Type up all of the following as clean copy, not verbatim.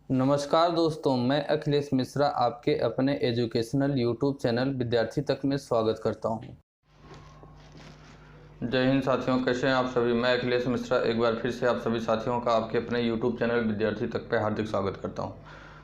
नमस्कार दोस्तों, मैं अखिलेश मिश्रा आपके अपने एजुकेशनल यूट्यूब चैनल विद्यार्थी तक में स्वागत करता हूं। जय हिंद साथियों, कैसे हैं आप सभी। मैं अखिलेश मिश्रा एक बार फिर से आप सभी साथियों का आपके अपने यूट्यूब चैनल विद्यार्थी तक पे हार्दिक स्वागत करता हूं।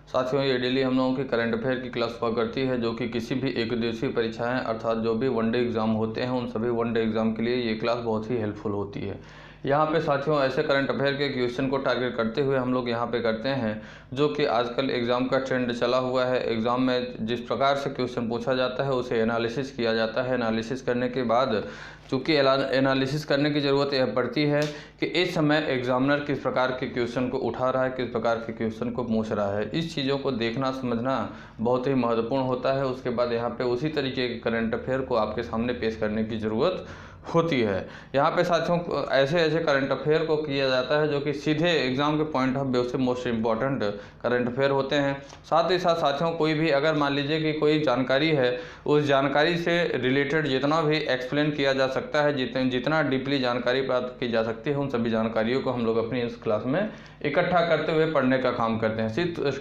साथियों, ये डेली हम लोगों की करंट अफेयर की क्लास हुआ करती है, जो कि किसी भी एक दिवसीय परीक्षाएं अर्थात जो भी वनडे एग्जाम होते हैं उन सभी वनडे एग्जाम के लिए ये क्लास बहुत ही हेल्पफुल होती है। यहाँ पे साथियों ऐसे करंट अफेयर के क्वेश्चन को टारगेट करते हुए हम लोग यहाँ पे करते हैं जो कि आजकल एग्ज़ाम का ट्रेंड चला हुआ है। एग्ज़ाम में जिस प्रकार से क्वेश्चन पूछा जाता है उसे एनालिसिस किया जाता है। एनालिसिस करने के बाद चूँकि एनालिसिस करने की ज़रूरत यह पड़ती है कि इस समय एग्जामिनर किस प्रकार के क्वेश्चन को उठा रहा है, किस प्रकार के क्वेश्चन को पूछ रहा है। इस चीज़ों को देखना समझना बहुत ही महत्वपूर्ण होता है। उसके बाद यहाँ पे उसी तरीके के करंट अफेयर को आपके सामने पेश करने की ज़रूरत होती है। यहाँ पे साथियों ऐसे ऐसे करंट अफेयर को किया जाता है जो कि सीधे एग्जाम के पॉइंट ऑफ व्यू से मोस्ट इम्पॉर्टेंट करंट अफेयर होते हैं। साथ ही साथ साथियों कोई भी अगर मान लीजिए कि कोई जानकारी है, उस जानकारी से रिलेटेड जितना भी एक्सप्लेन किया जा सकता है, जितना डीपली जानकारी प्राप्त की जा सकती है, उन सभी जानकारियों को हम लोग अपनी इस क्लास में इकट्ठा करते हुए पढ़ने का काम करते हैं।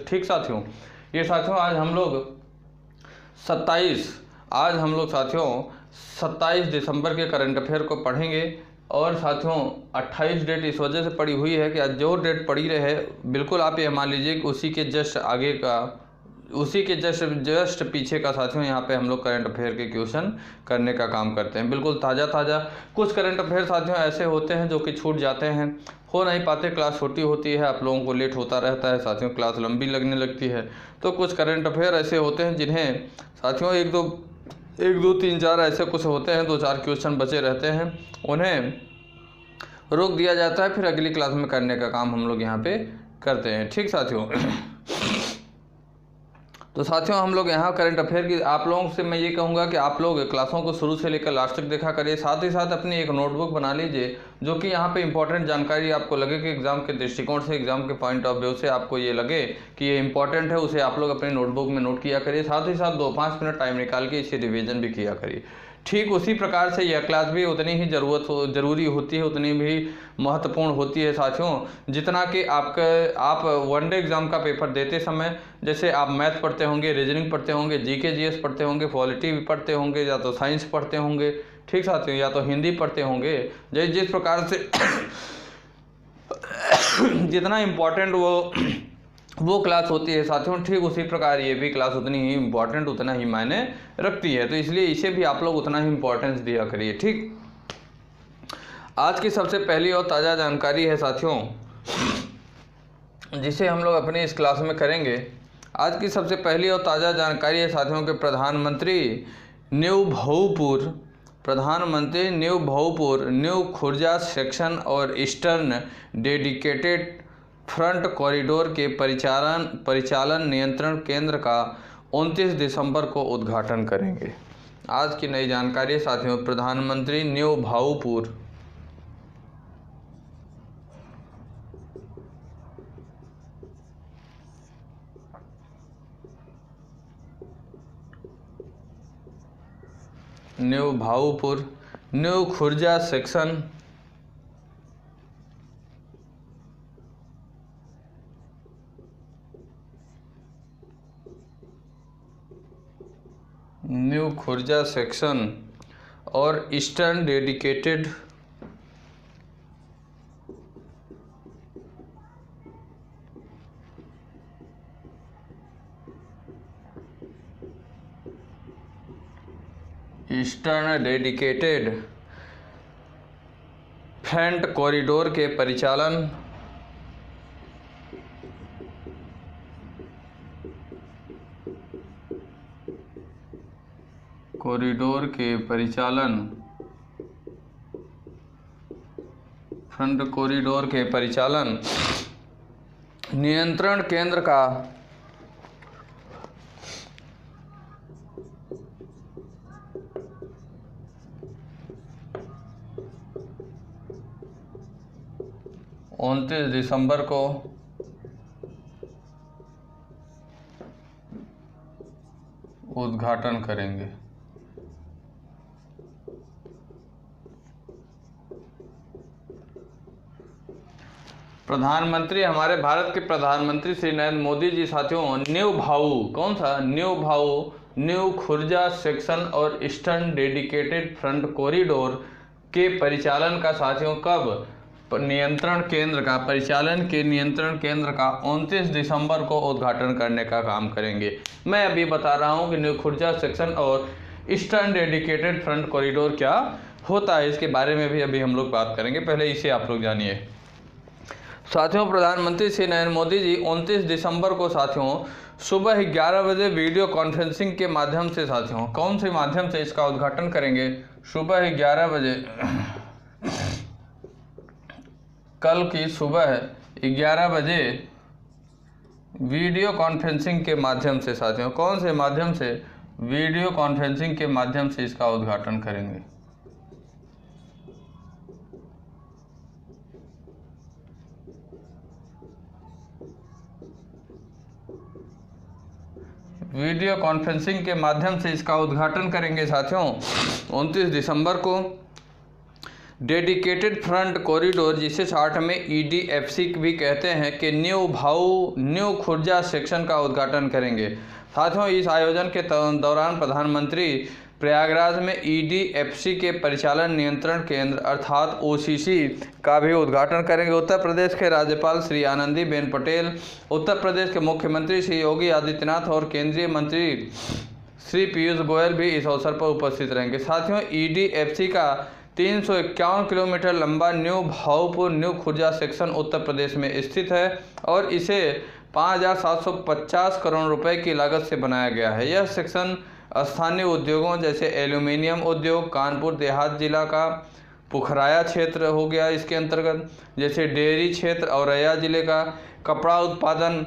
ठीक साथियों, ये साथियों आज हम लोग 27 दिसंबर के करंट अफेयर को पढ़ेंगे। और साथियों 28 डेट इस वजह से पड़ी हुई है कि आज जो डेट पड़ी रहे बिल्कुल आप ये मान लीजिए कि उसी के जस्ट आगे का, उसी के जस्ट पीछे का साथियों यहाँ पे हम लोग करंट अफेयर के क्वेश्चन करने का काम करते हैं, बिल्कुल ताज़ा ताज़ा। कुछ करंट अफेयर साथियों ऐसे होते हैं जो कि छूट जाते हैं, हो नहीं पाते, क्लास छोटी होती है, आप लोगों को लेट होता रहता है साथियों, क्लास लंबी लगने लगती है। तो कुछ करंट अफेयर ऐसे होते हैं जिन्हें साथियों एक दो तीन चार ऐसे कुछ होते हैं, 2-4 क्वेश्चन बचे रहते हैं, उन्हें रोक दिया जाता है, फिर अगली क्लास में करने का काम हम लोग यहाँ पे करते हैं। ठीक साथियों तो साथियों हम लोग यहाँ करंट अफेयर की आप लोगों से मैं ये कहूँगा कि आप लोग क्लासों को शुरू से लेकर लास्ट तक देखा करिए। साथ ही साथ अपनी एक नोटबुक बना लीजिए जो कि यहाँ पे इंपॉर्टेंट जानकारी आपको लगे कि एग्जाम के दृष्टिकोण से, एग्जाम के पॉइंट ऑफ व्यू से आपको ये लगे कि ये इंपॉर्टेंट है, उसे आप लोग अपनी नोटबुक में नोट किया करिए। साथ ही साथ 2-5 मिनट टाइम निकाल के इसे रिविजन भी किया करिए। ठीक उसी प्रकार से यह क्लास भी उतनी ही ज़रूरी होती है, उतनी भी महत्वपूर्ण होती है साथियों, जितना कि आप वनडे एग्ज़ाम का पेपर देते समय जैसे आप मैथ पढ़ते होंगे, रीजनिंग पढ़ते होंगे, जीके जीएस पढ़ते होंगे, पॉलिटी भी पढ़ते होंगे, या तो साइंस पढ़ते होंगे, ठीक साथियों, या तो हिंदी पढ़ते होंगे, जिस प्रकार से जितना इम्पोर्टेंट वो क्लास होती है साथियों, ठीक उसी प्रकार ये भी क्लास उतनी ही इम्पोर्टेंट, उतना ही मायने रखती है। तो इसलिए इसे भी आप लोग उतना ही इम्पोर्टेंस दिया करिए। ठीक, आज की सबसे पहली और ताज़ा जानकारी है साथियों जिसे हम लोग अपनी इस क्लास में करेंगे। आज की सबसे पहली और ताज़ा जानकारी है साथियों के प्रधानमंत्री new Bhaupur new Khurja section और ईस्टर्न डेडिकेटेड फ्रंट कॉरिडोर के परिचालन नियंत्रण केंद्र का 29 दिसंबर को उद्घाटन करेंगे। आज की नई जानकारी साथियों, प्रधानमंत्री new Bhaupur new Khurja section और ईस्टर्न डेडिकेटेड फ्रंट कॉरिडोर के परिचालन नियंत्रण केंद्र का 29 दिसंबर को उद्घाटन करेंगे। प्रधानमंत्री, हमारे भारत के प्रधानमंत्री श्री नरेंद्र मोदी जी साथियों न्यू भाऊ, कौन सा न्यू भाऊ, न्यू खुर्जा सेक्शन और ईस्टर्न डेडिकेटेड फ्रंट कॉरिडोर के परिचालन का साथियों कब नियंत्रण केंद्र का परिचालन के नियंत्रण केंद्र का 29 दिसंबर को उद्घाटन करने का काम करेंगे। मैं अभी बता रहा हूं कि न्यू खुर्जा सेक्शन और ईस्टर्न डेडिकेटेड फ्रंट कॉरिडोर क्या होता है, इसके बारे में भी अभी हम लोग बात करेंगे। पहले इसे आप लोग जानिए साथियों। प्रधानमंत्री श्री नरेंद्र मोदी जी 29 दिसंबर को साथियों सुबह 11 बजे वीडियो कॉन्फ्रेंसिंग के माध्यम से साथियों कौन से माध्यम से इसका उद्घाटन करेंगे? सुबह 11 बजे, कल की सुबह 11 बजे वीडियो कॉन्फ्रेंसिंग के माध्यम से साथियों कौन से माध्यम से? वीडियो कॉन्फ्रेंसिंग के माध्यम से इसका उद्घाटन करेंगे। वीडियो कॉन्फ्रेंसिंग के माध्यम से इसका उद्घाटन करेंगे साथियों 29 दिसंबर को। डेडिकेटेड फ्रंट कॉरिडोर, जिसे शॉर्ट में EDFC भी कहते हैं, कि न्यू भाऊ न्यू खुर्जा सेक्शन का उद्घाटन करेंगे। साथियों इस आयोजन के दौरान प्रधानमंत्री प्रयागराज में EDFC के परिचालन नियंत्रण केंद्र अर्थात OCC का भी उद्घाटन करेंगे। उत्तर प्रदेश के राज्यपाल श्री आनंदीबेन पटेल, उत्तर प्रदेश के मुख्यमंत्री श्री योगी आदित्यनाथ और केंद्रीय मंत्री श्री पीयूष गोयल भी इस अवसर पर उपस्थित रहेंगे। साथियों EDFC का 351 किलोमीटर लंबा new Bhaupur new Khurja section Uttar Pradesh में स्थित है और इसे 5,750 करोड़ रुपए की लागत से बनाया गया है। यह सेक्शन स्थानीय उद्योगों जैसे एल्यूमिनियम उद्योग, कानपुर देहात जिला का पुखराया क्षेत्र हो गया इसके अंतर्गत, जैसे डेयरी क्षेत्र औरैया जिले का, कपड़ा उत्पादन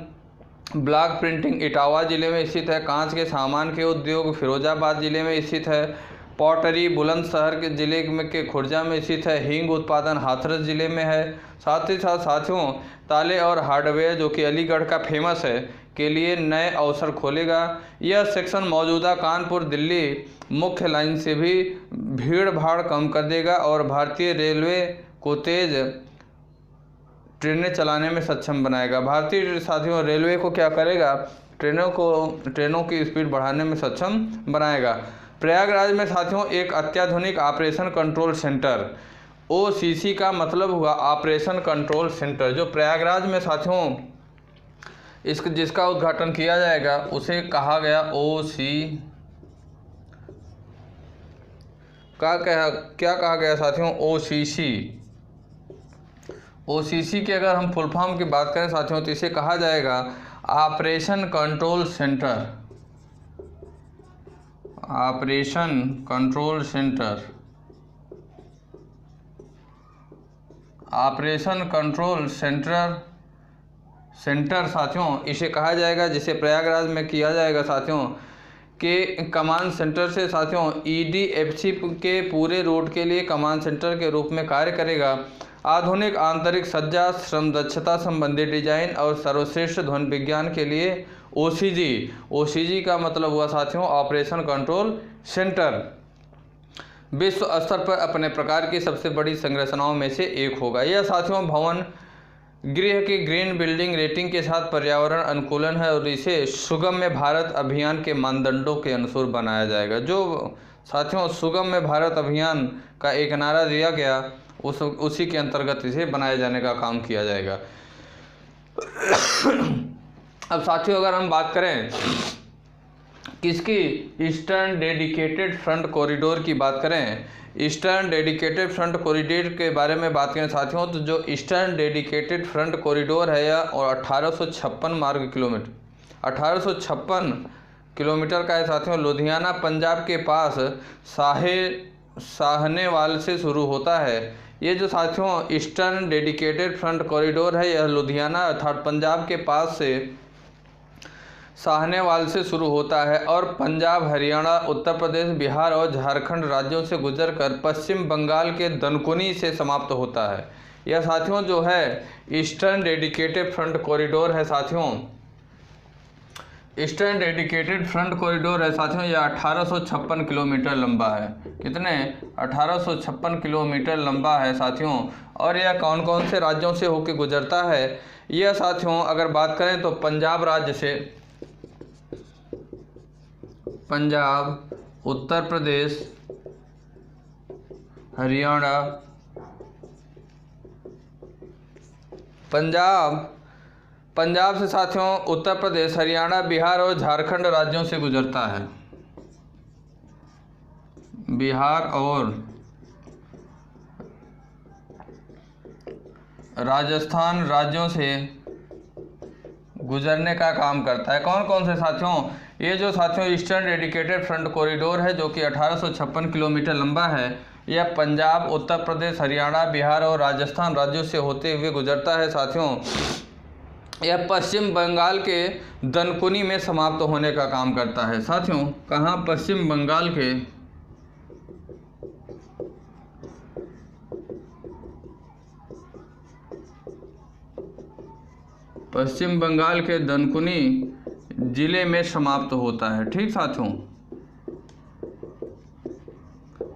ब्लॉक प्रिंटिंग इटावा जिले में स्थित है, कांच के सामान के उद्योग फिरोजाबाद जिले में स्थित है, पॉटरी बुलंदशहर के जिले में के खुर्जा में स्थित है, हींग उत्पादन हाथरस जिले में है। साथ ही साथ साथियों ताले और हार्डवेयर, जो कि अलीगढ़ का फेमस है, के लिए नए अवसर खोलेगा। यह सेक्शन मौजूदा कानपुर दिल्ली मुख्य लाइन से भी भीड़ भाड़ कम कर देगा और भारतीय रेलवे को तेज ट्रेनें चलाने में सक्षम बनाएगा। भारतीय साथियों रेलवे को क्या करेगा? ट्रेनों की स्पीड बढ़ाने में सक्षम बनाएगा। प्रयागराज में साथियों एक अत्याधुनिक ऑपरेशन कंट्रोल सेंटर, OCC का मतलब हुआ ऑपरेशन कंट्रोल सेंटर, जो प्रयागराज में साथियों जिसका उद्घाटन किया जाएगा उसे कहा गया क्या कहा गया साथियों? OCC के अगर हम फुल फॉर्म की बात करें साथियों तो इसे कहा जाएगा operation control centre. Operation control centre, operation control centre साथियों इसे कहा जाएगा, जिसे प्रयागराज में किया जाएगा साथियों के कमांड सेंटर से साथियों EDFC के पूरे रूट के लिए कमांड सेंटर के रूप में कार्य करेगा। आधुनिक आंतरिक सज्जा, श्रम दक्षता संबंधी डिजाइन और सर्वश्रेष्ठ ध्वनि विज्ञान के लिए OCG का मतलब हुआ साथियों ऑपरेशन कंट्रोल सेंटर विश्व स्तर पर अपने प्रकार की सबसे बड़ी संरचनाओं में से एक होगा। यह साथियों भवन गृह की ग्रीन बिल्डिंग रेटिंग के साथ पर्यावरण अनुकूलन है और इसे सुगम्य भारत अभियान के मानदंडों के अनुसार बनाया जाएगा। जो साथियों सुगम्य भारत अभियान का एक नारा दिया गया उसी के अंतर्गत इसे बनाए जाने का काम किया जाएगा। अब साथियों अगर हम बात करें किसकी? ईस्टर्न डेडिकेटेड फ्रंट कॉरिडोर की बात करें, ईस्टर्न डेडिकेटेड फ्रंट कॉरिडोर के बारे में बात करें साथियों तो जो ईस्टर्न डेडिकेटेड फ्रंट कॉरिडोर है यह और 1856 किलोमीटर का है साथियों। लुधियाना पंजाब के पास साहनेवाल से शुरू होता है। ये जो साथियों ईस्टर्न डेडिकेटेड फ्रंट कॉरिडोर है यह लुधियाना अर्थात पंजाब के पास से साहनेवाल से शुरू होता है और पंजाब, हरियाणा, उत्तर प्रदेश, बिहार और झारखंड राज्यों से गुजरकर पश्चिम बंगाल के दनकुनी से समाप्त होता है। यह साथियों जो है ईस्टर्न डेडिकेटेड फ्रंट कॉरिडोर है साथियों, ईस्टर्न डेडिकेटेड फ्रंट कॉरिडोर है साथियों, यह 1856 किलोमीटर लंबा है। कितने? 1856 किलोमीटर लंबा है साथियों। और यह कौन कौन से राज्यों से होकर गुजरता है? यह साथियों अगर बात करें तो पंजाब राज्य से, पंजाब, उत्तर प्रदेश, हरियाणा, पंजाब से साथियों उत्तर प्रदेश, हरियाणा, बिहार और झारखंड राज्यों से गुजरता है। बिहार और राजस्थान राज्यों से गुजरने का काम करता है। कौन कौन से साथियों? ये जो साथियों ईस्टर्न डेडिकेटेड फ्रंट कॉरिडोर है जो कि 1856 किलोमीटर लंबा है, यह पंजाब, उत्तर प्रदेश, हरियाणा, बिहार और राजस्थान राज्यों से होते हुए गुजरता है साथियों। यह पश्चिम बंगाल के दनकुनी में समाप्त होने का काम करता है साथियों। कहाँ? पश्चिम बंगाल के दनकुनी जिले में समाप्त होता है। ठीक साथियों,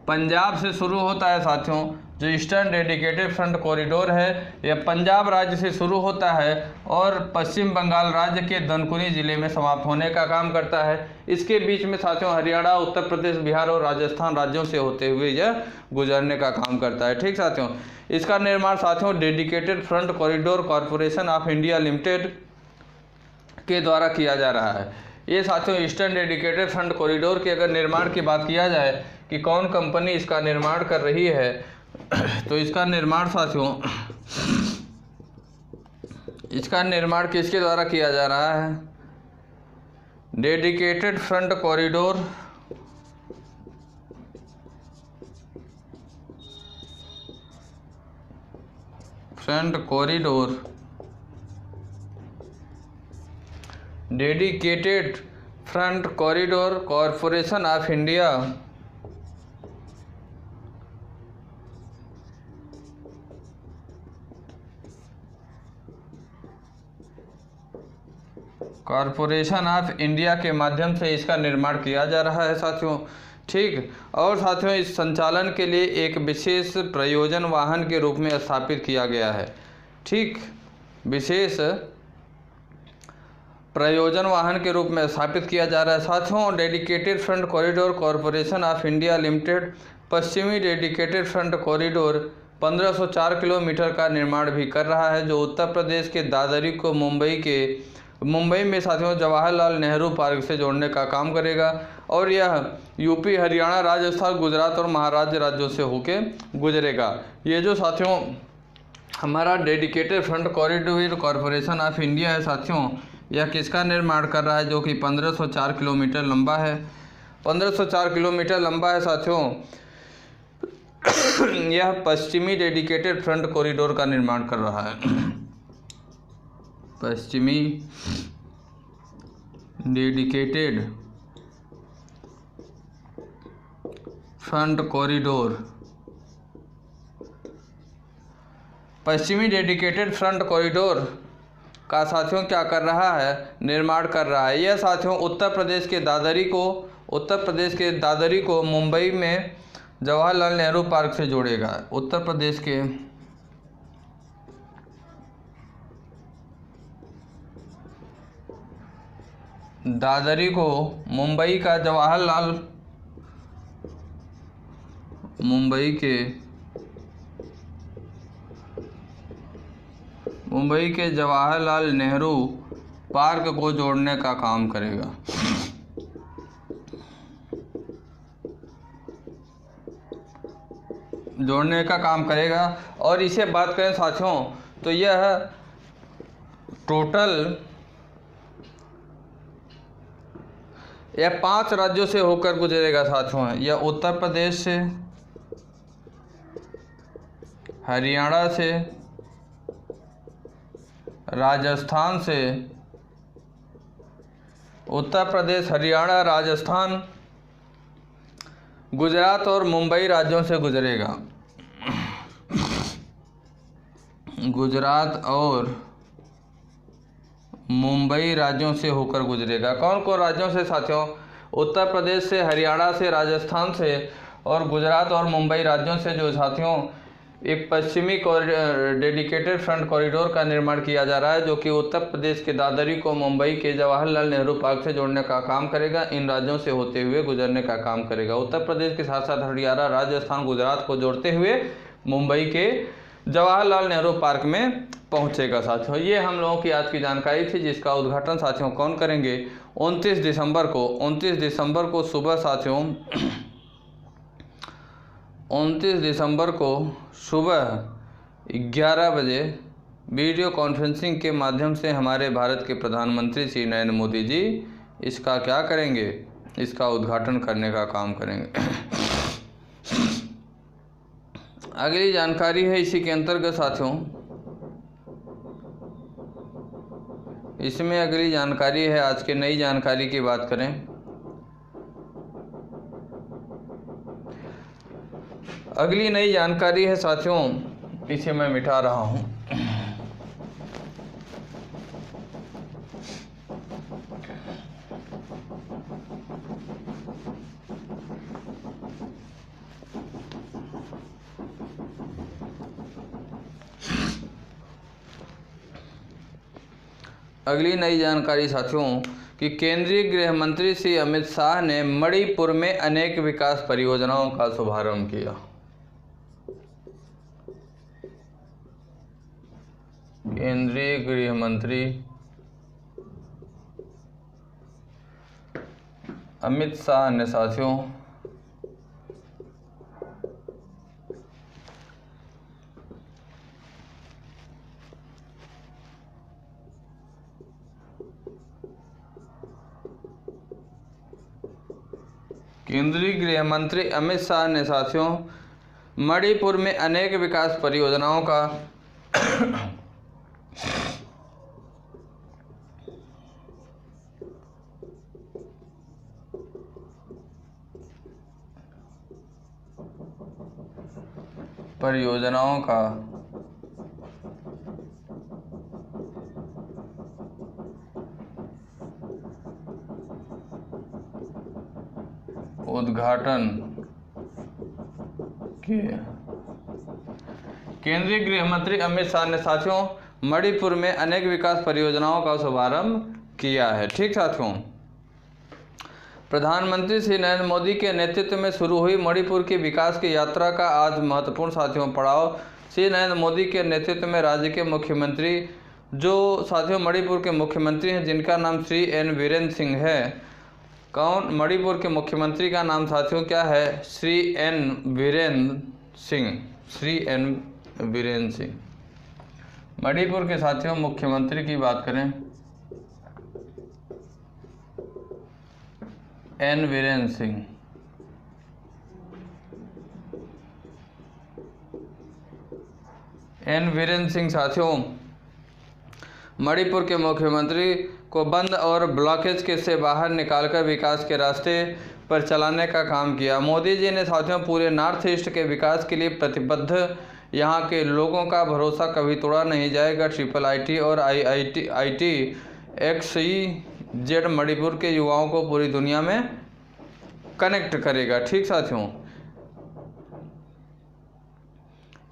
पंजाब से शुरू होता है साथियों। जो ईस्टर्न डेडिकेटेड फ्रंट कॉरिडोर है यह पंजाब राज्य से शुरू होता है और पश्चिम बंगाल राज्य के दनकुनी जिले में समाप्त होने का काम करता है। इसके बीच में साथियों हरियाणा, उत्तर प्रदेश, बिहार और राजस्थान राज्यों से होते हुए यह गुजरने का काम करता है। ठीक साथियों, इसका निर्माण साथियों dedicated front corridor corporation of India limited के द्वारा किया जा रहा है। ये साथियों ईस्टर्न डेडिकेटेड फ्रंट कॉरिडोर के अगर निर्माण की बात किया जाए कि कौन कंपनी इसका निर्माण कर रही है, तो इसका निर्माण साथियों, इसका निर्माण किसके द्वारा किया जा रहा है? Dedicated front corridor dedicated front corridor corporation of India के माध्यम से इसका निर्माण किया जा रहा है साथियों। ठीक, और साथियों इस संचालन के लिए एक विशेष प्रयोजन वाहन के रूप में स्थापित किया गया है। ठीक, विशेष प्रयोजन वाहन के रूप में स्थापित किया जा रहा है साथियों। Dedicated front corridor corporation of India limited पश्चिमी डेडिकेटेड फ्रंट कॉरिडोर 1504 किलोमीटर का निर्माण भी कर रहा है, जो उत्तर प्रदेश के दादरी को मुंबई में साथियों जवाहरलाल नेहरू पार्क से जोड़ने का काम करेगा। और यह यूपी, हरियाणा, राजस्थान, गुजरात और महाराष्ट्र राज्यों से होके गुजरेगा। ये जो साथियों हमारा dedicated front corridor corporation of India है साथियों, यह किसका निर्माण कर रहा है? जो कि 1504 किलोमीटर लंबा है। 1504 किलोमीटर लंबा है साथियों। यह पश्चिमी डेडिकेटेड फ्रंट कॉरिडोर का निर्माण कर रहा है। पश्चिमी डेडिकेटेड फ्रंट कॉरिडोर, पश्चिमी डेडिकेटेड फ्रंट कॉरिडोर का साथियों क्या कर रहा है? निर्माण कर रहा है। यह साथियों उत्तर प्रदेश के दादरी को मुंबई में जवाहरलाल नेहरू पार्क से जोड़ेगा। उत्तर प्रदेश के दादरी को मुंबई के जवाहरलाल नेहरू पार्क को जोड़ने का काम करेगा। और इसे बात करें साथियों तो यह टोटल 5 राज्यों से होकर गुजरेगा साथियों। यह उत्तर प्रदेश से, हरियाणा से, राजस्थान से, उत्तर प्रदेश, हरियाणा, राजस्थान, गुजरात और मुंबई राज्यों से गुजरेगा। गुजरात और मुंबई राज्यों से होकर गुजरेगा। कौन कौन राज्यों से साथियों? उत्तर प्रदेश से, हरियाणा से, राजस्थान से और गुजरात और मुंबई राज्यों से जो साथियों एक पश्चिमी डेडिकेटेड फ्रंट कॉरिडोर का निर्माण किया जा रहा है, जो कि उत्तर प्रदेश के दादरी को मुंबई के जवाहरलाल नेहरू पार्क से जोड़ने का काम करेगा, इन राज्यों से होते हुए गुजरने का काम करेगा। उत्तर प्रदेश के साथ साथ हरियाणा, राजस्थान, गुजरात को जोड़ते हुए मुंबई के जवाहरलाल नेहरू पार्क में पहुंचेगा साथियों। ये हम लोगों की आज की जानकारी थी, जिसका उद्घाटन साथियों कौन करेंगे? 29 दिसंबर को सुबह साथियों 29 दिसंबर को सुबह 11 बजे वीडियो कॉन्फ्रेंसिंग के माध्यम से हमारे भारत के प्रधानमंत्री श्री नरेंद्र मोदी जी इसका क्या करेंगे? इसका उद्घाटन करने का काम करेंगे। अगली जानकारी है इसी के अंतर्गत साथियों, इसमें अगली जानकारी है, आज के नई जानकारी की बात करें, अगली नई जानकारी है साथियों, इसे मैं मिटा रहा हूं। अगली नई जानकारी साथियों कि केंद्रीय गृह मंत्री श्री अमित शाह ने मणिपुर में अनेक विकास परियोजनाओं का शुभारंभ किया। केंद्रीय गृह मंत्री अमित शाह ने साथियों मणिपुर में अनेक विकास परियोजनाओं का उद्घाटन किया। केंद्रीय गृह मंत्री अमित शाह ने साथियों मणिपुर में अनेक विकास परियोजनाओं का शुभारंभ किया है। ठीक साथियों, प्रधानमंत्री श्री नरेंद्र मोदी के नेतृत्व में शुरू हुई मणिपुर की विकास की यात्रा का आज महत्वपूर्ण साथियों पड़ाव श्री नरेंद्र मोदी के नेतृत्व में राज्य के मुख्यमंत्री, जो साथियों मणिपुर के मुख्यमंत्री हैं, जिनका नाम श्री एन बीरेंद्र सिंह है। कौन? मणिपुर के मुख्यमंत्री का नाम साथियों क्या है? श्री एन बीरेंद्र सिंह। मणिपुर के साथियों मुख्यमंत्री की बात करें, एन बीरेंद्र सिंह। एन बीरेंद्र सिंह साथियों मणिपुर के मुख्यमंत्री को बंद और ब्लॉकेज के से बाहर निकालकर विकास के रास्ते पर चलाने का काम किया। मोदी जी ने साथियों पूरे नॉर्थ ईस्ट के विकास के लिए प्रतिबद्ध, यहाँ के लोगों का भरोसा कभी तोड़ा नहीं जाएगा। IIIT और IIT XYZ मणिपुर के युवाओं को पूरी दुनिया में कनेक्ट करेगा। ठीक साथियों,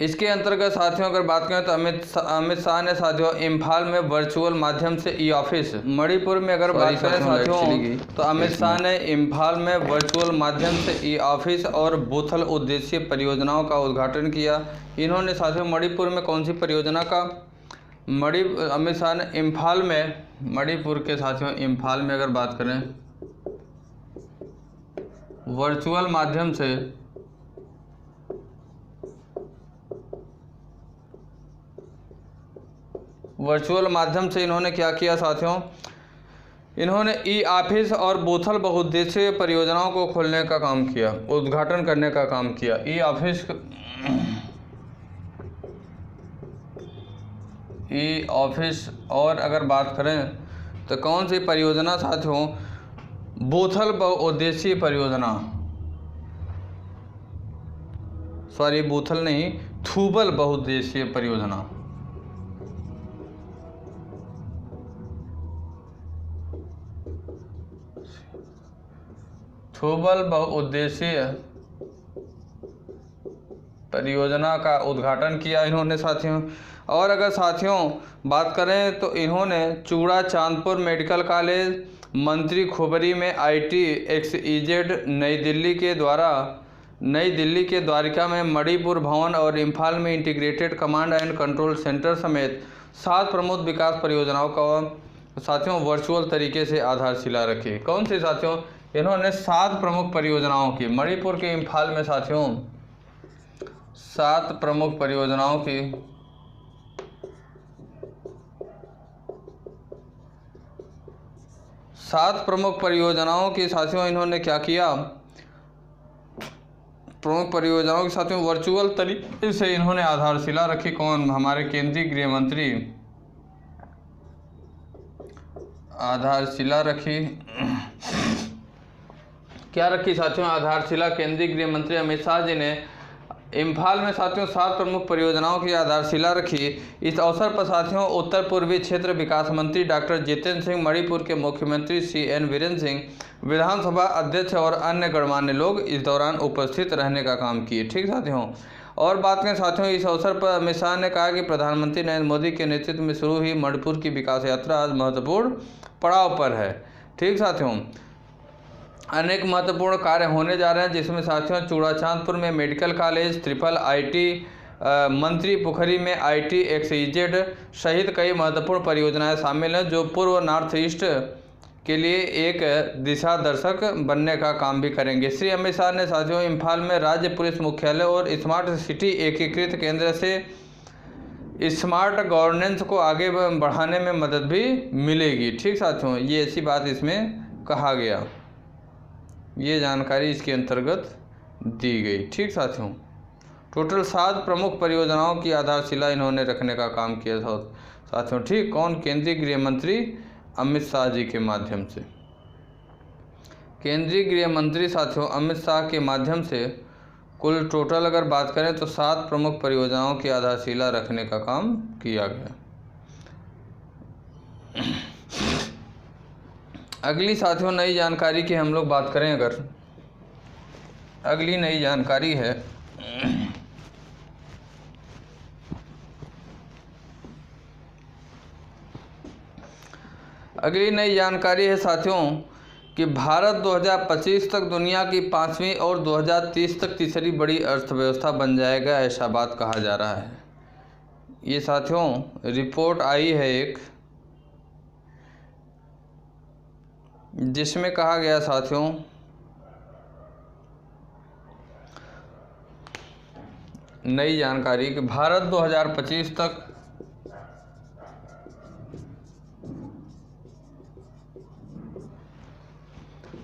इसके अंतर्गत साथियों अगर बात करें तो अमित शाह ने साथियों इम्फाल में वर्चुअल माध्यम से ई ऑफिस, मणिपुर में अगर बात करें साथियों तो अमित शाह ने इम्फाल में वर्चुअल माध्यम से ई ऑफिस और बहुतल उद्देश्यीय परियोजनाओं का उद्घाटन किया। इन्होंने साथियों मणिपुर में कौन सी परियोजना का? अमित शाह ने इम्फाल में, मणिपुर के साथियों इम्फाल में अगर बात करें वर्चुअल माध्यम से इन्होंने क्या किया साथियों? इन्होंने ई ऑफिस और बूथल बहुउद्देशीय परियोजनाओं को खोलने का काम किया, उद्घाटन करने का काम किया। ई ऑफिस और अगर बात करें तो कौन सी परियोजना साथियों? बूथल बहुउद्देशीय परियोजना, सॉरी बूथल नहीं, थूबल बहुउद्देशीय परियोजना। थोबल बहुउद्देशीय परियोजना का उद्घाटन किया इन्होंने साथियों। और अगर साथियों बात करें तो इन्होंने चूड़ा चांदपुर मेडिकल कॉलेज, मंत्री खुबरी में ITXEZ, नई दिल्ली के द्वारिका में मणिपुर भवन और इम्फाल में integrated command and control centre समेत 7 प्रमुख विकास परियोजनाओं का साथियों वर्चुअल तरीके से आधारशिला रखी। कौन सी साथियों? इन्होंने 7 प्रमुख परियोजनाओं की, मणिपुर के इम्फाल में साथियों 7 प्रमुख परियोजनाओं की साथियों इन्होंने क्या किया? प्रमुख परियोजनाओं के साथियों वर्चुअल तरीके से इन्होंने आधारशिला रखी। कौन? हमारे केंद्रीय गृह मंत्री आधारशिला रखी। क्या रखी साथियों? आधारशिला केंद्रीय गृह मंत्री अमित शाह जी ने इम्फाल में साथियों 7 प्रमुख परियोजनाओं की आधारशिला रखी। इस अवसर पर साथियों उत्तर पूर्वी क्षेत्र विकास मंत्री डॉक्टर जितेंद्र सिंह, मणिपुर के मुख्यमंत्री CN वीरेंद्र सिंह, विधानसभा अध्यक्ष और अन्य गणमान्य लोग इस दौरान उपस्थित रहने का काम किए। ठीक साथियों। और बात करें साथियों इस अवसर पर अमित शाह ने कहा कि प्रधानमंत्री नरेंद्र मोदी के नेतृत्व में शुरू हुई मणिपुर की विकास यात्रा आज महत्वपूर्ण पड़ाव पर है। ठीक साथियों। अनेक महत्वपूर्ण कार्य होने जा रहे हैं, जिसमें साथियों चूड़ाचांदपुर में मेडिकल कॉलेज, IIIT, मंत्री पुखरी में ITXEZ सहित कई महत्वपूर्ण परियोजनाएं शामिल हैं, जो पूर्व नॉर्थ ईस्ट के लिए एक दिशा दर्शक बनने का काम भी करेंगे। श्री अमित शाह ने साथियों इम्फाल में राज्य पुलिस मुख्यालय और स्मार्ट सिटी एकीकृत केंद्र से स्मार्ट गवर्नेंस को आगे बढ़ाने में मदद भी मिलेगी। ठीक साथियों, ये ऐसी बात इसमें कहा गया, ये जानकारी इसके अंतर्गत दी गई। ठीक साथियों। टोटल 7 प्रमुख परियोजनाओं की आधारशिला इन्होंने रखने का काम किया साथियों। ठीक। कौन? केंद्रीय गृह मंत्री अमित शाह जी के माध्यम से। केंद्रीय गृह मंत्री साथियों अमित शाह के माध्यम से कुल टोटल अगर बात करें तो 7 प्रमुख परियोजनाओं की आधारशिला रखने का काम किया गया। अगली साथियों नई जानकारी की हम लोग बात करें, अगर अगली नई जानकारी है साथियों कि भारत 2025 तक दुनिया की 5वीं और 2030 तक तीसरी बड़ी अर्थव्यवस्था बन जाएगा, ऐसा बात कहा जा रहा है। ये साथियों रिपोर्ट आई है एक, जिसमें कहा गया साथियों नई जानकारी कि भारत 2025 तक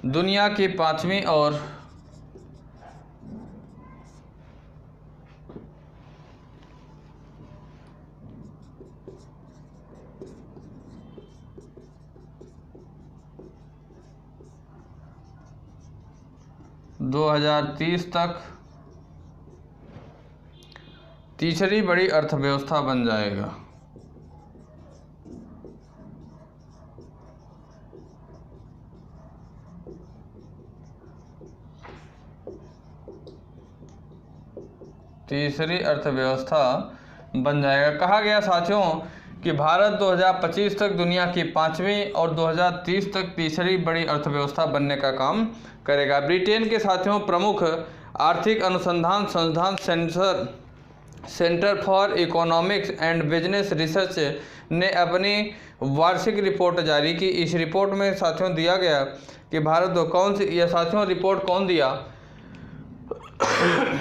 दुनिया की 5वीं और तक तीसरी बड़ी अर्थव्यवस्था बन जाएगा। तीसरी अर्थव्यवस्था बन जाएगा। कहा गया साथियों कि भारत 2025 तक दुनिया की 5वीं और 2030 तक तीसरी बड़ी अर्थव्यवस्था बनने का काम करेगा। ब्रिटेन के साथियों प्रमुख आर्थिक अनुसंधान संस्थान centre for economics and business research ने अपनी वार्षिक रिपोर्ट जारी की। इस रिपोर्ट में साथियों दिया गया कि भारत कौन सी, यह साथियों रिपोर्ट कौन दिया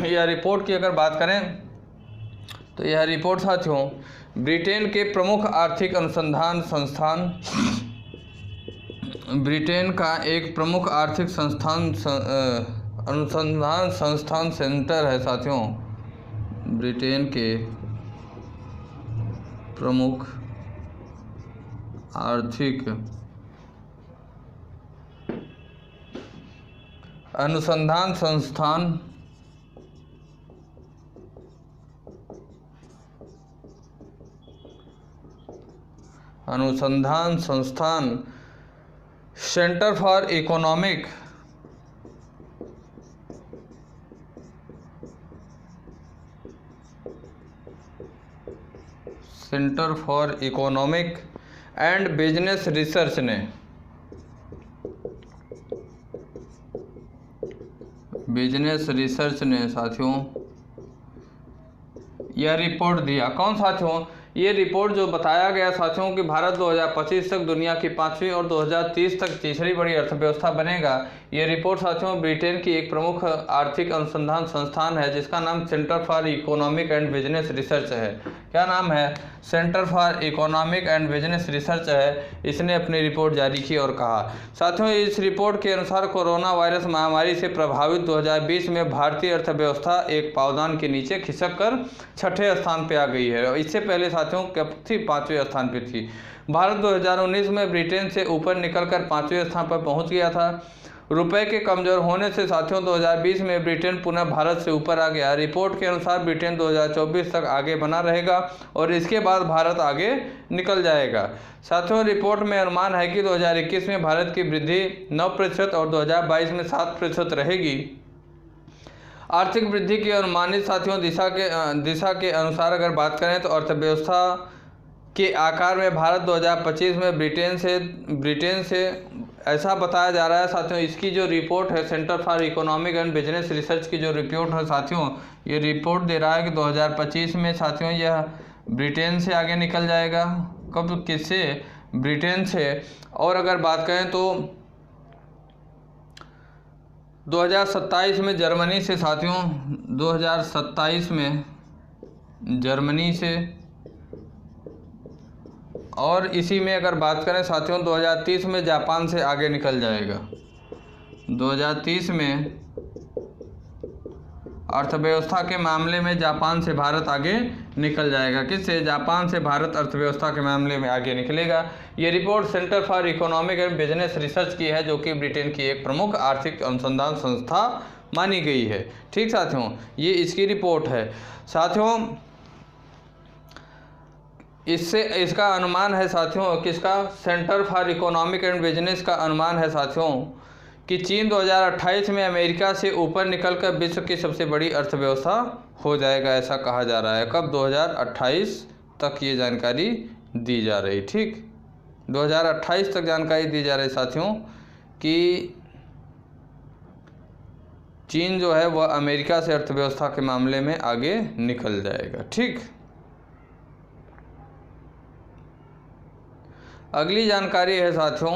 यह रिपोर्ट की अगर बात करें तो यह रिपोर्ट साथियों ब्रिटेन के प्रमुख आर्थिक अनुसंधान संस्थान, ब्रिटेन का एक प्रमुख आर्थिक अनुसंधान संस्थान सेंटर है साथियों, ब्रिटेन के प्रमुख आर्थिक अनुसंधान संस्थान centre for economic centre for economic and business research ने साथियों यह रिपोर्ट दिया। कौन साथियों? ये रिपोर्ट जो बताया गया साथियों कि भारत 2025 तक दुनिया की 5वीं और 2030 तक तीसरी बड़ी अर्थव्यवस्था बनेगा। ये रिपोर्ट साथियों ब्रिटेन की एक प्रमुख आर्थिक अनुसंधान संस्थान है जिसका नाम centre for economic and business research है। क्या नाम है? Centre for economic and business research है। इसने अपनी रिपोर्ट जारी की और कहा साथियों इस रिपोर्ट के अनुसार कोरोना वायरस महामारी से प्रभावित 2020 में भारतीय अर्थव्यवस्था एक पावदान के नीचे खिसक कर 6ठे स्थान पर आ गई है। इससे पहले साथियों कब थी? 5वें स्थान पर थी। भारत 2019 में ब्रिटेन से ऊपर निकलकर 5वें स्थान पर पहुंच गया था। रुपए के कमजोर होने से साथियों 2020 में ब्रिटेन पुनः भारत से ऊपर आ गया। रिपोर्ट के अनुसार ब्रिटेन 2024 तक आगे बना रहेगा और इसके बाद भारत आगे निकल जाएगा। साथियों रिपोर्ट में अनुमान है कि 2021 में भारत की वृद्धि 9% और 2022 में 7% रहेगी। आर्थिक वृद्धि की अनुमानित साथियों दिशा के अनुसार अगर बात करें तो अर्थव्यवस्था के आकार में भारत 2025 में ब्रिटेन से ऐसा बताया जा रहा है साथियों। इसकी जो रिपोर्ट है centre for economic and business research की जो रिपोर्ट है साथियों ये रिपोर्ट दे रहा है कि 2025 में साथियों यह ब्रिटेन से आगे निकल जाएगा। कब? किससे? ब्रिटेन से। और अगर बात करें तो 2027 में जर्मनी से साथियों 2027 में जर्मनी से। और इसी में अगर बात करें साथियों 2030 में जापान से आगे निकल जाएगा। 2030 में अर्थव्यवस्था के मामले में जापान से भारत आगे निकल जाएगा। किससे? जापान से भारत अर्थव्यवस्था के मामले में आगे निकलेगा। ये report centre for economic and business research की है जो कि ब्रिटेन की एक प्रमुख आर्थिक अनुसंधान संस्था मानी गई है। ठीक साथियों ये इसकी रिपोर्ट है। साथियों इसका अनुमान है साथियों किसका? Centre for economic and business का अनुमान है साथियों कि चीन 2028 में अमेरिका से ऊपर निकलकर विश्व की सबसे बड़ी अर्थव्यवस्था हो जाएगा। ऐसा कहा जा रहा है। कब? 2028 तक ये जानकारी दी जा रही। ठीक 2028 तक जानकारी दी जा रही साथियों कि चीन जो है वह अमेरिका से अर्थव्यवस्था के मामले में आगे निकल जाएगा। ठीक अगली जानकारी है साथियों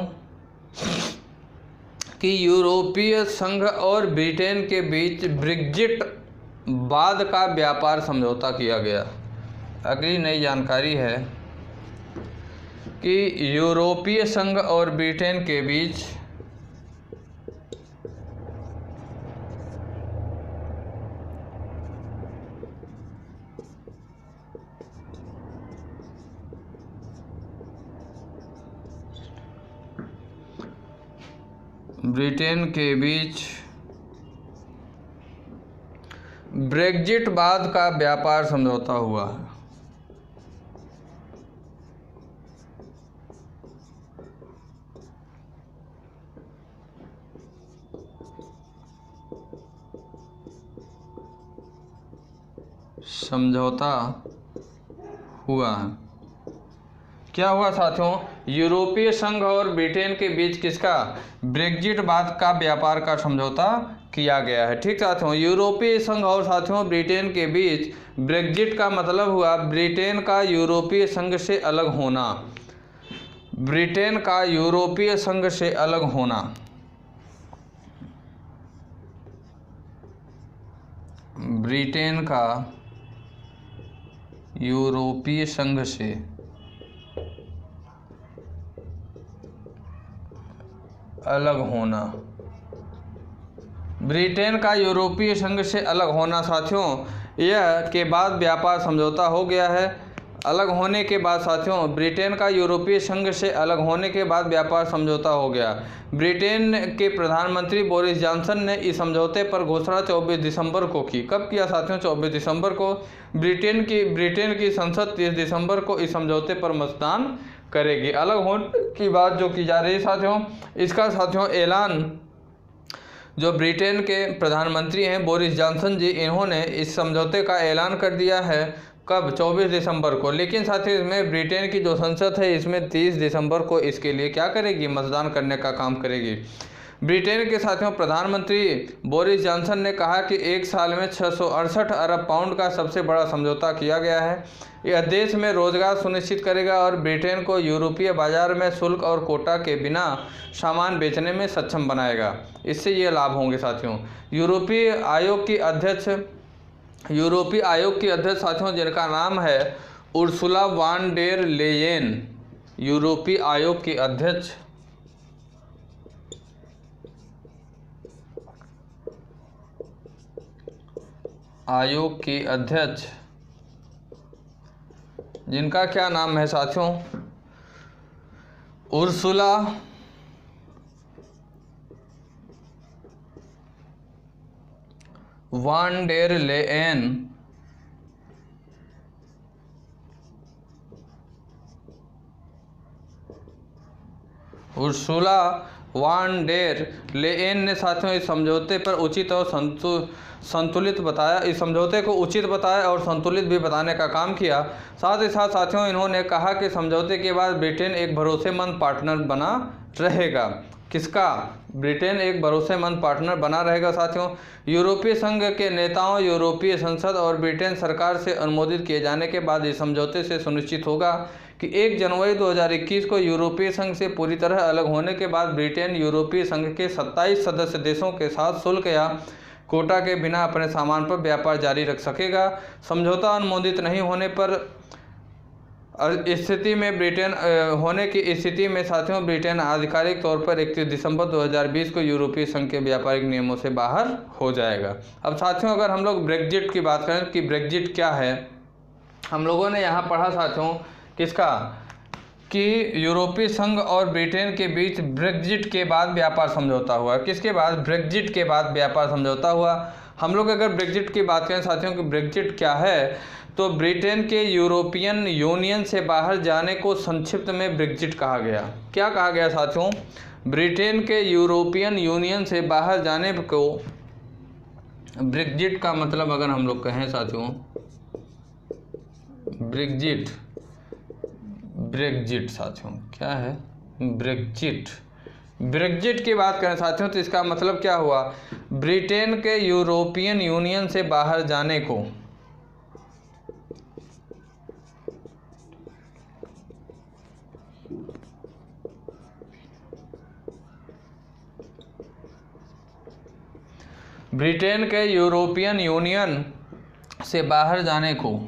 कि यूरोपीय संघ और ब्रिटेन के बीच ब्रेग्जिट बाद का व्यापार समझौता किया गया। अगली नई जानकारी है कि यूरोपीय संघ और ब्रिटेन के बीच ब्रेग्जिट बाद का व्यापार समझौता हुआ है। समझौता हुआ है। क्या हुआ साथियों? यूरोपीय संघ और ब्रिटेन के बीच किसका? ब्रेग्जिट बाद का व्यापार का समझौता किया गया है। ठीक साथियों यूरोपीय संघ और साथियों ब्रिटेन के बीच ब्रेग्जिट का मतलब हुआ ब्रिटेन का यूरोपीय संघ से अलग होना। ब्रिटेन का यूरोपीय संघ से अलग होना। ब्रिटेन का यूरोपीय संघ से अलग होना। ब्रिटेन का यूरोपीय संघ से अलग होना साथियों यह के बाद व्यापार समझौता हो गया है। अलग होने के बाद साथियों ब्रिटेन का यूरोपीय संघ से अलग होने के बाद व्यापार समझौता हो गया। ब्रिटेन के प्रधानमंत्री बोरिस जॉनसन ने इस समझौते पर घोषणा 24 दिसंबर को की। कब किया साथियों? 24 दिसंबर को। ब्रिटेन की संसद 30 दिसंबर को इस समझौते पर मतदान करेगी। अलग होने की बात जो की जा रही है साथियों इसका साथियों ऐलान जो ब्रिटेन के प्रधानमंत्री हैं बोरिस जॉनसन जी इन्होंने इस समझौते का ऐलान कर दिया है। कब? 24 दिसंबर को। लेकिन साथियों इसमें ब्रिटेन की जो संसद है इसमें 30 दिसंबर को इसके लिए क्या करेगी? मतदान करने का काम करेगी। ब्रिटेन के साथियों प्रधानमंत्री बोरिस जॉनसन ने कहा कि एक साल में 668 अरब पाउंड का सबसे बड़ा समझौता किया गया है। यह देश में रोजगार सुनिश्चित करेगा और ब्रिटेन को यूरोपीय बाजार में शुल्क और कोटा के बिना सामान बेचने में सक्षम बनाएगा। इससे ये लाभ होंगे साथियों। यूरोपीय आयोग की अध्यक्ष साथियों जिनका नाम है उर्सुला वान डेर लेयेन, यूरोपीय आयोग की अध्यक्ष जिनका क्या नाम है साथियों? उर्सुला वान डेर लेयेन ने साथियों इस समझौते पर उचित और संतुलित बताया, इस समझौते को उचित बताया और संतुलित भी बताने का काम किया। साथ ही साथ साथियों इन्होंने कहा कि समझौते के बाद ब्रिटेन एक भरोसेमंद पार्टनर बना रहेगा। किसका? ब्रिटेन एक भरोसेमंद पार्टनर बना रहेगा साथियों। यूरोपीय संघ के नेताओं, यूरोपीय संसद और ब्रिटेन सरकार से अनुमोदित किए जाने के बाद इस समझौते से सुनिश्चित होगा कि 1 जनवरी 2021 को यूरोपीय संघ से पूरी तरह अलग होने के बाद ब्रिटेन यूरोपीय संघ के 27 सदस्य देशों के साथ शुल्क या कोटा के बिना अपने सामान पर व्यापार जारी रख सकेगा। समझौता अनुमोदित नहीं होने पर स्थिति में साथियों ब्रिटेन आधिकारिक तौर पर 31 दिसंबर 2020 को यूरोपीय संघ के व्यापारिक नियमों से बाहर हो जाएगा। अब साथियों अगर हम लोग ब्रेग्जिट की बात करें कि ब्रेग्जिट क्या है, हम लोगों ने यहाँ पढ़ा साथियों किसका? कि यूरोपीय संघ और ब्रिटेन के बीच ब्रेग्जिट के बाद व्यापार समझौता हुआ। किसके बाद? ब्रेग्जिट के बाद व्यापार समझौता हुआ। हम लोग अगर ब्रेग्जिट की बात करें साथियों कि ब्रेग्जिट क्या है, तो ब्रिटेन के यूरोपियन यूनियन से बाहर जाने को संक्षिप्त में ब्रेग्जिट कहा गया। क्या कहा गया साथियों? ब्रिटेन के यूरोपियन यूनियन से बाहर जाने को ब्रेग्जिट का मतलब अगर हम लोग कहें साथियों ब्रेग्जिट साथियों क्या है? ब्रेग्जिट की बात करें साथियों तो इसका मतलब क्या हुआ? ब्रिटेन के यूरोपियन यूनियन से बाहर जाने को ब्रिटेन के यूरोपियन यूनियन से बाहर जाने को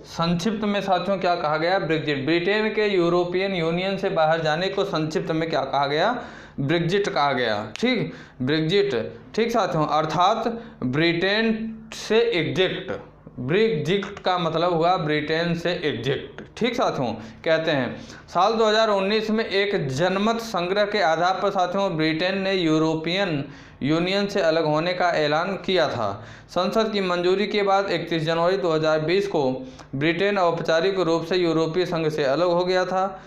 संक्षिप्त में साथियों क्या कहा गया? ब्रेग्जिट। ब्रिटेन के यूरोपियन यूनियन से बाहर जाने को संक्षिप्त में क्या कहा गया? ब्रेग्जिट कहा गया। ठीक, ब्रेग्जिट। ठीक साथियों, अर्थात ब्रिटेन से एग्जिट। ब्रेग्जिट का मतलब हुआ ब्रिटेन से एग्जिट। ठीक साथियों, कहते हैं साल 2019 में एक जनमत संग्रह के आधार पर साथियों ब्रिटेन ने यूरोपियन यूनियन से अलग होने का ऐलान किया था। संसद की मंजूरी के बाद 31 जनवरी 2020 को ब्रिटेन औपचारिक रूप से यूरोपीय संघ से अलग हो गया था।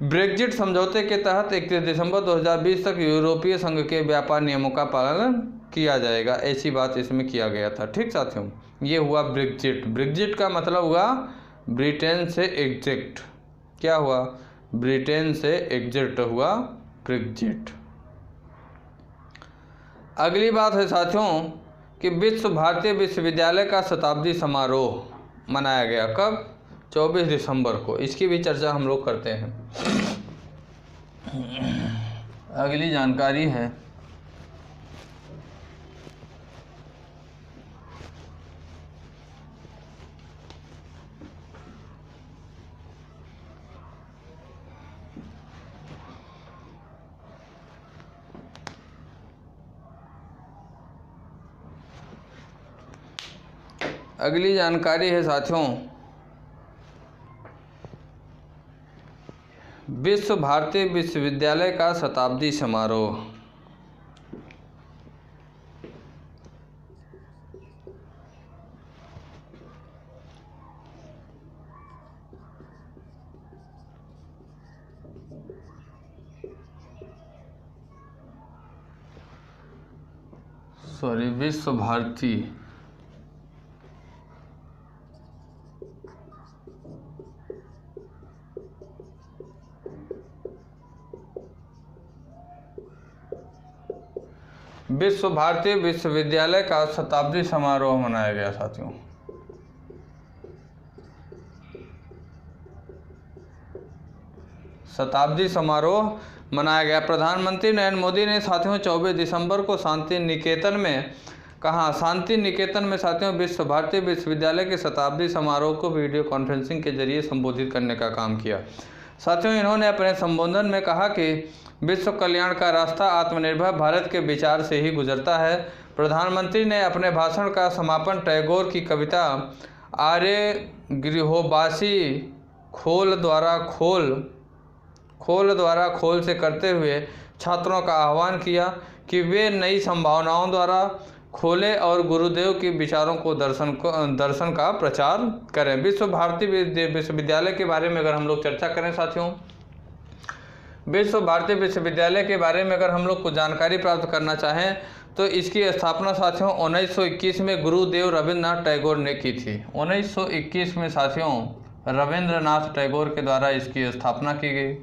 ब्रेग्जिट समझौते के तहत 31 दिसंबर 2020 तक यूरोपीय संघ के व्यापार नियमों का पालन किया जाएगा, ऐसी बात इसमें किया गया था। ठीक साथियों, ये हुआ ब्रेग्जिट। ब्रेग्जिट का मतलब हुआ ब्रिटेन से एग्जिट। क्या हुआ? ब्रिटेन से एग्जिट हुआ ब्रेग्जिट। अगली बात है साथियों कि भारतीय विश्वविद्यालय का शताब्दी समारोह मनाया गया। कब? 24 दिसंबर को। इसकी भी चर्चा हम लोग करते हैं। अगली जानकारी है साथियों भारतीय विश्वविद्यालय का शताब्दी समारोह। विश्व भारती विश्व भारती विश्वविद्यालय का शताब्दी समारोह मनाया गया साथियों। शताब्दी समारोह मनाया गया। प्रधानमंत्री नरेंद्र मोदी ने साथियों 24 दिसंबर को शांति निकेतन में शांति निकेतन में साथियों विश्व भारती विश्वविद्यालय के शताब्दी समारोह को वीडियो कॉन्फ्रेंसिंग के जरिए संबोधित करने का काम किया। साथियों इन्होंने अपने संबोधन में कहा कि विश्व कल्याण का रास्ता आत्मनिर्भर भारत के विचार से ही गुजरता है। प्रधानमंत्री ने अपने भाषण का समापन टैगोर की कविता आर्य गृहोबासी खोल द्वारा खोल से करते हुए छात्रों का आह्वान किया कि वे नई संभावनाओं द्वारा खोले और गुरुदेव के विचारों को दर्शन का प्रचार करें। विश्व भारती विश्वविद्यालय के बारे में अगर हम लोग चर्चा करें साथियों, विश्व भारती विश्वविद्यालय के बारे में अगर हम लोग कुछ जानकारी प्राप्त करना चाहें तो इसकी स्थापना साथियों 1921 में गुरुदेव रविंद्रनाथ टैगोर ने की थी। 1921 में साथियों रविंद्रनाथ टैगोर के द्वारा इसकी स्थापना की गई।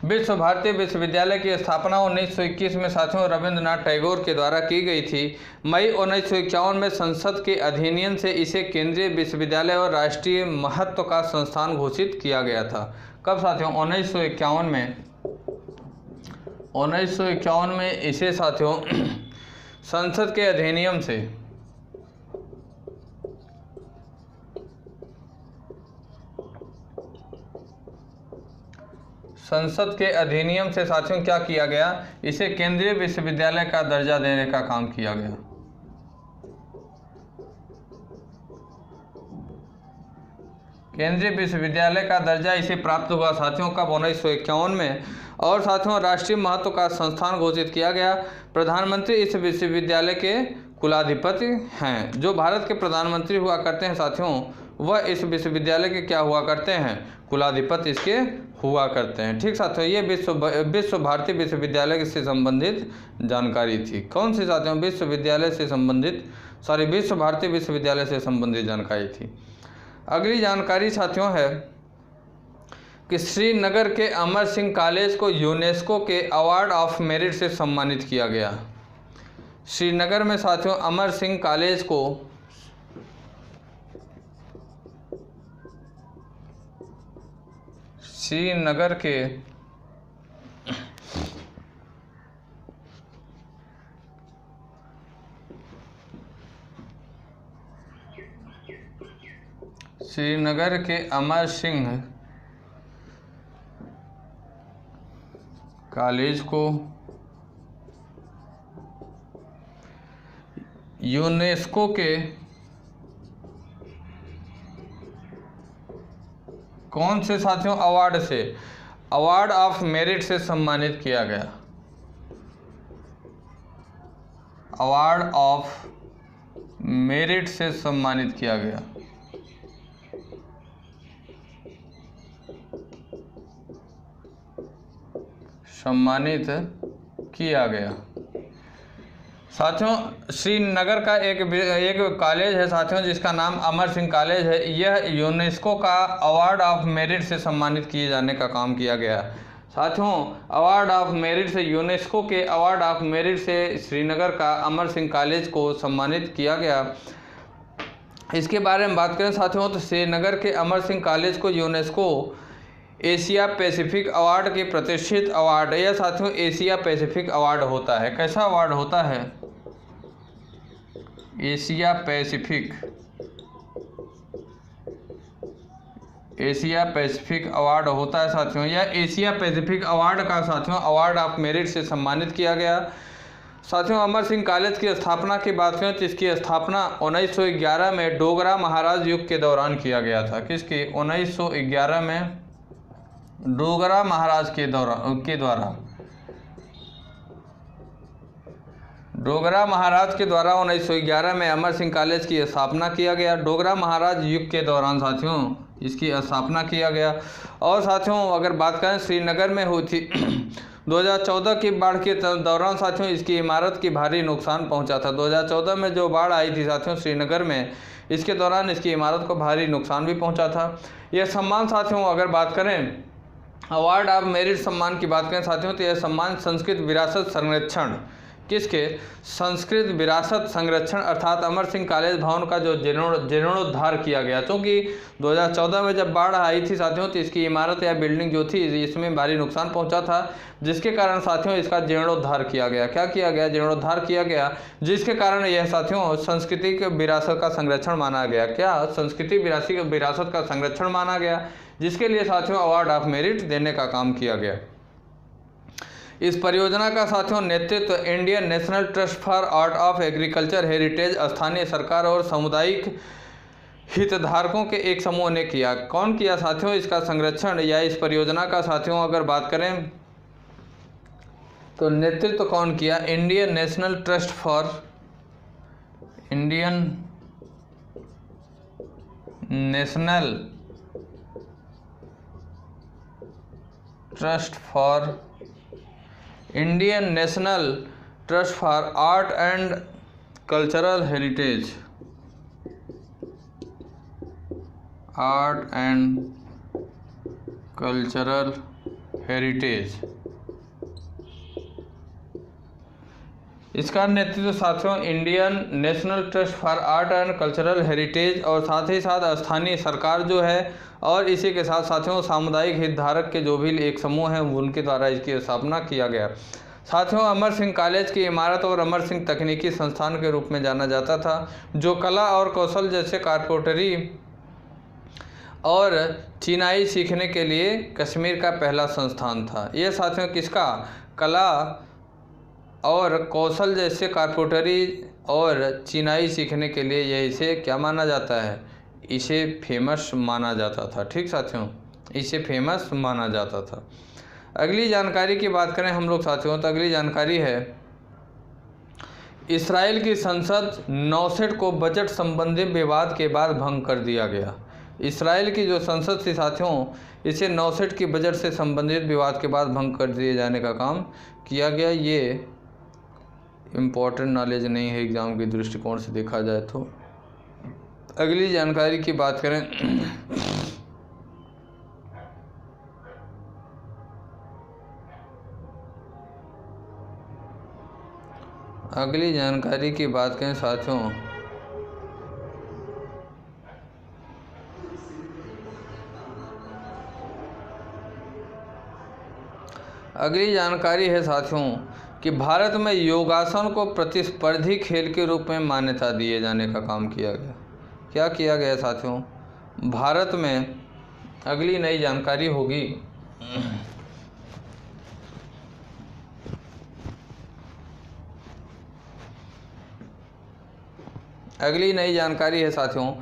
विश्व भारती विश्वविद्यालय की स्थापना 1921 में साथियों रविंद्रनाथ टैगोर के द्वारा की गई थी। मई 1951 में संसद के अधिनियम से इसे केंद्रीय विश्वविद्यालय और राष्ट्रीय महत्व का संस्थान घोषित किया गया था। कब साथियों? 1951 में इसे साथियों संसद के अधिनियम से साथियों क्या किया गया? इसे केंद्रीय विश्वविद्यालय का दर्जा देने का काम किया गया। केंद्रीय विश्वविद्यालय का दर्जा इसे प्राप्त हुआ साथियों कब? 1951 में। और साथियों राष्ट्रीय महत्व का संस्थान घोषित किया गया। प्रधानमंत्री इस विश्वविद्यालय के कुलाधिपति हैं। जो भारत के प्रधानमंत्री हुआ करते हैं साथियों वह इस विश्वविद्यालय के क्या हुआ करते हैं? कुलाधिपति इसके हुआ करते हैं। ठीक साथियों ये विश्व भारती विश्वविद्यालय से संबंधित जानकारी थी। कौन सी साथियों? विश्व भारती विश्वविद्यालय से संबंधित जानकारी थी। अगली जानकारी साथियों है कि श्रीनगर के अमर सिंह कॉलेज को यूनेस्को के अवार्ड ऑफ मेरिट से सम्मानित किया गया। श्रीनगर में साथियों अमर सिंह कॉलेज को श्रीनगर के अमर सिंह कॉलेज को यूनेस्को के कौन से साथियों? अवार्ड ऑफ मेरिट से सम्मानित किया गया। अवार्ड ऑफ मेरिट से सम्मानित किया गया। साथियों श्रीनगर का एक कॉलेज है साथियों जिसका नाम अमर सिंह कॉलेज है। यह यूनेस्को का अवार्ड ऑफ मेरिट से सम्मानित किए जाने का काम किया गया। साथियों अवार्ड ऑफ मेरिट से यूनेस्को के अवार्ड ऑफ मेरिट से श्रीनगर का अमर सिंह कॉलेज को सम्मानित किया गया। इसके बारे में बात करें साथियों तो श्रीनगर के अमर सिंह कॉलेज को यूनेस्को एशिया पैसिफिक अवार्ड के प्रतिष्ठित अवार्ड है। यह साथियों एशिया पैसिफिक अवार्ड होता है। कैसा अवार्ड होता है? एशिया पैसिफिक अवार्ड होता है साथियों। यह एशिया पैसिफिक अवार्ड का साथियों अवार्ड ऑफ मेरिट से सम्मानित किया गया। साथियों अमर सिंह कॉलेज की स्थापना की बात करें तो इसकी स्थापना 1911 में डोगरा महाराज युग के दौरान किया गया था। किसकी? 1911 में डोगरा महाराज के द्वारा 1911 में अमर सिंह कॉलेज की स्थापना किया गया। डोगरा महाराज युग के दौरान साथियों इसकी स्थापना किया गया। और साथियों अगर बात करें श्रीनगर में हुई थी 2014 की बाढ़ के दौरान साथियों इसकी इमारत की भारी नुकसान पहुंचा था। 2014 में जो बाढ़ आई थी साथियों श्रीनगर में, इसके दौरान इसकी इमारत को भारी नुकसान भी पहुंचा था। यह सम्मान साथियों अगर बात करें अवार्ड ऑफ मेरिट सम्मान की बात करें साथियों, तो यह सम्मान संस्कृत विरासत संरक्षण, किसके? संस्कृत विरासत संरक्षण अर्थात अमर सिंह कॉलेज भवन का जो जीर्णोद्धार किया गया, क्योंकि 2014 में जब बाढ़ आई थी साथियों तो इसकी इमारत या बिल्डिंग जो थी इसमें भारी नुकसान पहुंचा था, जिसके कारण साथियों इसका जीर्णोद्धार किया गया। क्या किया गया? जीर्णोद्धार किया गया, जिसके कारण यह साथियों सांस्कृतिक विरासत का संरक्षण माना गया। क्या? संस्कृति विरासत का संरक्षण माना गया, जिसके लिए साथियों अवार्ड ऑफ मेरिट देने का काम किया गया। इस परियोजना का साथियों नेतृत्व Indian national trust for art of agriculture heritage स्थानीय सरकार और सामुदायिक हितधारकों के एक समूह ने किया। कौन किया साथियों इसका संरक्षण या इस परियोजना का साथियों अगर बात करें तो नेतृत्व कौन किया? Indian national trust for art and cultural heritage इसका नेतृत्व साथियों Indian national trust for art and cultural heritage और साथ ही साथ स्थानीय सरकार जो है और इसी के साथ साथियों सामुदायिक हितधारक के जो भी एक समूह हैं उनके द्वारा इसकी स्थापना किया गया। साथियों अमर सिंह कॉलेज की इमारत और अमर सिंह तकनीकी संस्थान के रूप में जाना जाता था, जो कला और कौशल जैसे कारपेंटरी और चिनाई सीखने के लिए कश्मीर का पहला संस्थान था। यह साथियों किसका? कला और कौशल जैसे कारपेंटरी और चिनाई सीखने के लिए यह इसे क्या माना जाता है? इसे फेमस माना जाता था। ठीक साथियों, इसे फेमस माना जाता था। अगली जानकारी की बात करें हम लोग साथियों, तो अगली जानकारी है इसराइल की संसद नौसेट को बजट संबंधी विवाद के बाद भंग कर दिया गया। इसराइल की जो संसद थी साथियों इसे नौसेट की बजट से संबंधित विवाद के बाद भंग कर दिए जाने का काम किया गया। ये इम्पोर्टेंट नॉलेज नहीं है एग्ज़ाम के दृष्टिकोण से देखा जाए तो। अगली जानकारी की बात करें साथियों अगली जानकारी है साथियों कि भारत में योगासन को प्रतिस्पर्धी खेल के रूप में मान्यता दिए जाने का काम किया गया। क्या किया गया साथियों? भारत में अगली नई जानकारी होगी अगली नई जानकारी है साथियों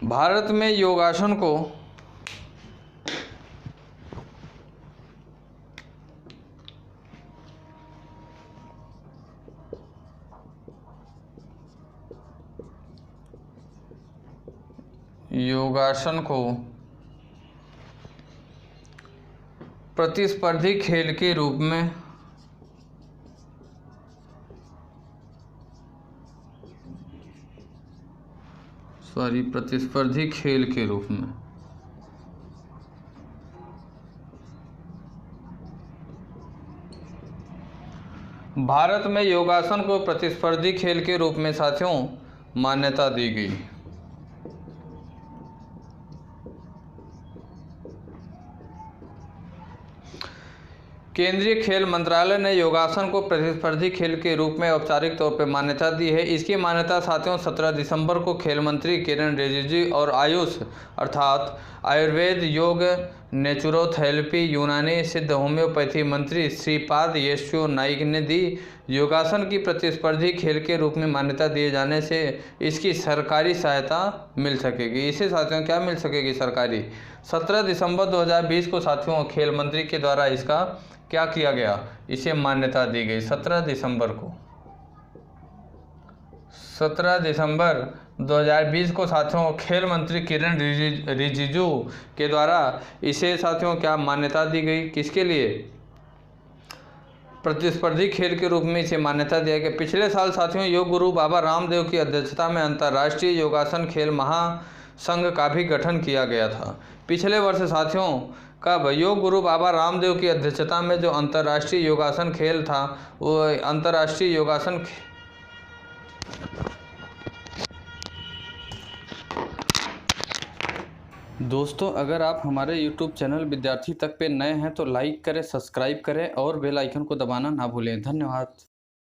भारत में योगासन को प्रतिस्पर्धी खेल के रूप में प्रतिस्पर्धी खेल के रूप में भारत में योगासन को प्रतिस्पर्धी खेल के रूप में साथियों मान्यता दी गई। केंद्रीय खेल मंत्रालय ने योगासन को प्रतिस्पर्धी खेल के रूप में औपचारिक तौर पर मान्यता दी है। इसकी मान्यता साथियों 17 दिसंबर को खेल मंत्री किरण रिजिजू और आयुष अर्थात आयुर्वेद, योग, नेचुरोथेरेपी, यूनानी सिद्ध होम्योपैथी मंत्री श्रीपाद येशो नाइक ने दी। योगासन की प्रतिस्पर्धी खेल के रूप में मान्यता दिए जाने से इसकी सरकारी सहायता मिल सकेगी। इसे साथियों क्या मिल सकेगी? सरकारी। 17 दिसंबर 2020 को साथियों खेल मंत्री के द्वारा इसका क्या किया गया? इसे मान्यता दी गई। 17 दिसंबर 2020 को साथियों खेल मंत्री किरण रिजिजू के द्वारा इसे साथियों क्या मान्यता दी गई? किसके लिए? प्रतिस्पर्धी खेल के रूप में इसे मान्यता दिया गया। पिछले साल साथियों योग गुरु बाबा रामदेव की अध्यक्षता में अंतर्राष्ट्रीय योगासन खेल महासंघ का भी गठन किया गया था। पिछले वर्ष साथियों कब योग गुरु बाबा रामदेव की अध्यक्षता में जो अंतर्राष्ट्रीय योगासन खेल था वो अंतर्राष्ट्रीय योगासन दोस्तों अगर आप हमारे YouTube चैनल विद्यार्थी तक पे नए हैं तो लाइक करें, सब्सक्राइब करें और बेल आइकन को दबाना ना भूलें। धन्यवाद।